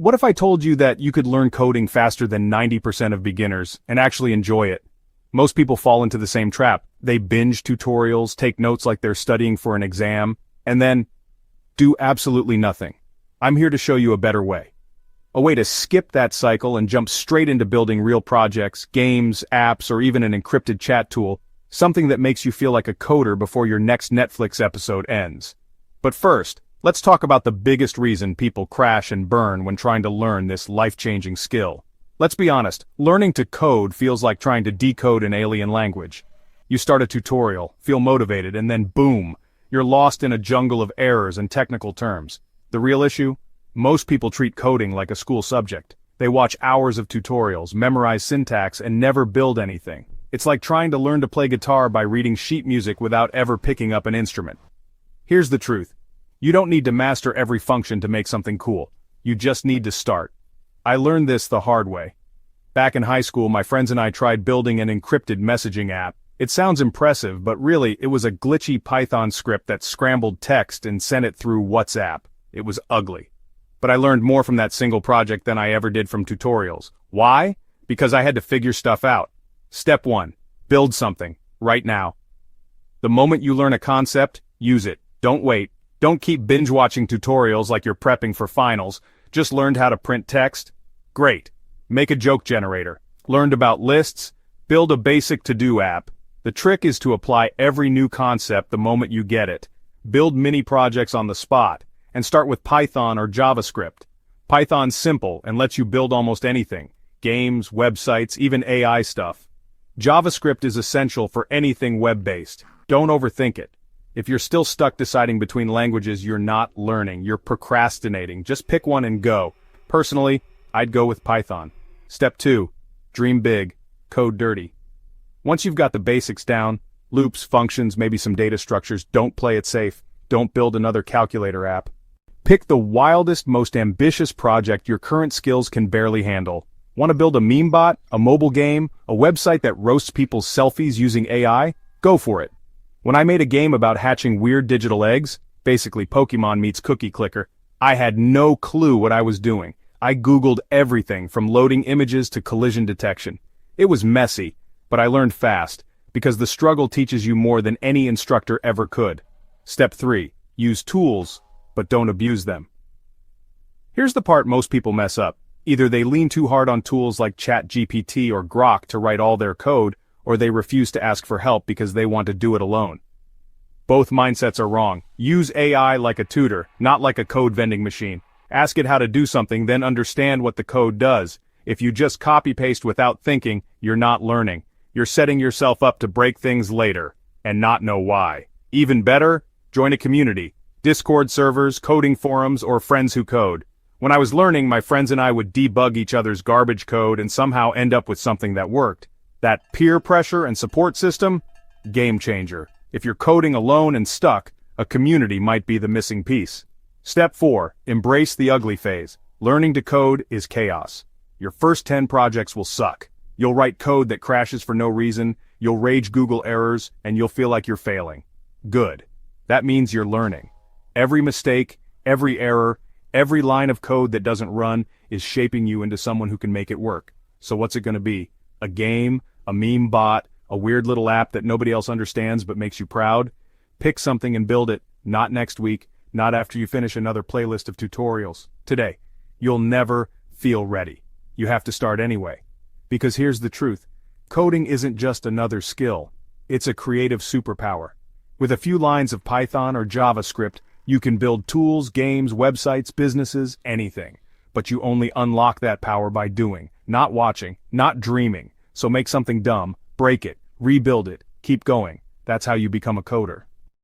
What if I told you that you could learn coding faster than 90% of beginners and actually enjoy it? Most people fall into the same trap. They binge tutorials, take notes like they're studying for an exam, and then do absolutely nothing. I'm here to show you a better way. A way to skip that cycle and jump straight into building real projects, games, apps, or even an encrypted chat tool, something that makes you feel like a coder before your next Netflix episode ends. But first, let's talk about the biggest reason people crash and burn when trying to learn this life-changing skill. Let's be honest, learning to code feels like trying to decode an alien language. You start a tutorial, feel motivated, and then boom, you're lost in a jungle of errors and technical terms. The real issue? Most people treat coding like a school subject. They watch hours of tutorials, memorize syntax, and never build anything. It's like trying to learn to play guitar by reading sheet music without ever picking up an instrument. Here's the truth. You don't need to master every function to make something cool. You just need to start. I learned this the hard way. Back in high school, my friends and I tried building an encrypted messaging app. It sounds impressive, but really, it was a glitchy Python script that scrambled text and sent it through WhatsApp. It was ugly. But I learned more from that single project than I ever did from tutorials. Why? Because I had to figure stuff out. Step 1. Build something. Right now. The moment you learn a concept, use it. Don't wait. Don't keep binge-watching tutorials like you're prepping for finals. Just learned how to print text? Great. Make a joke generator. Learned about lists? Build a basic to-do app. The trick is to apply every new concept the moment you get it. Build mini projects on the spot, and start with Python or JavaScript. Python's simple and lets you build almost anything. Games, websites, even AI stuff. JavaScript is essential for anything web-based. Don't overthink it. If you're still stuck deciding between languages, you're not learning, you're procrastinating. Just pick one and go. Personally, I'd go with Python. Step 2. Dream big, code dirty. Once you've got the basics down, loops, functions, maybe some data structures, don't play it safe. Don't build another calculator app. Pick the wildest, most ambitious project your current skills can barely handle. Want to build a meme bot, a mobile game, a website that roasts people's selfies using AI? Go for it. When I made a game about hatching weird digital eggs, basically Pokemon meets cookie clicker, I had no clue what I was doing. I Googled everything from loading images to collision detection. It was messy, but I learned fast, because the struggle teaches you more than any instructor ever could. Step 3. Use tools, but don't abuse them. Here's the part most people mess up. Either they lean too hard on tools like ChatGPT or Grok to write all their code, or they refuse to ask for help because they want to do it alone. Both mindsets are wrong. Use AI like a tutor, not like a code vending machine. Ask it how to do something, then understand what the code does. If you just copy-paste without thinking, you're not learning. You're setting yourself up to break things later, and not know why. Even better, join a community. Discord servers, coding forums, or friends who code. When I was learning, my friends and I would debug each other's garbage code and somehow end up with something that worked. That peer pressure and support system? Game changer. If you're coding alone and stuck, a community might be the missing piece. Step 4. Embrace the ugly phase. Learning to code is chaos. Your first 10 projects will suck. You'll write code that crashes for no reason, you'll rage Google errors, and you'll feel like you're failing. Good. That means you're learning. Every mistake, every error, every line of code that doesn't run is shaping you into someone who can make it work. So what's it going to be? A game? A meme bot? A weird little app that nobody else understands but makes you proud? Pick something and build it, not next week, not after you finish another playlist of tutorials. Today. You'll never feel ready. You have to start anyway. Because here's the truth. Coding isn't just another skill. It's a creative superpower. With a few lines of Python or JavaScript, you can build tools, games, websites, businesses, anything. But you only unlock that power by doing, not watching, not dreaming. So make something dumb, break it, rebuild it, keep going. That's how you become a coder.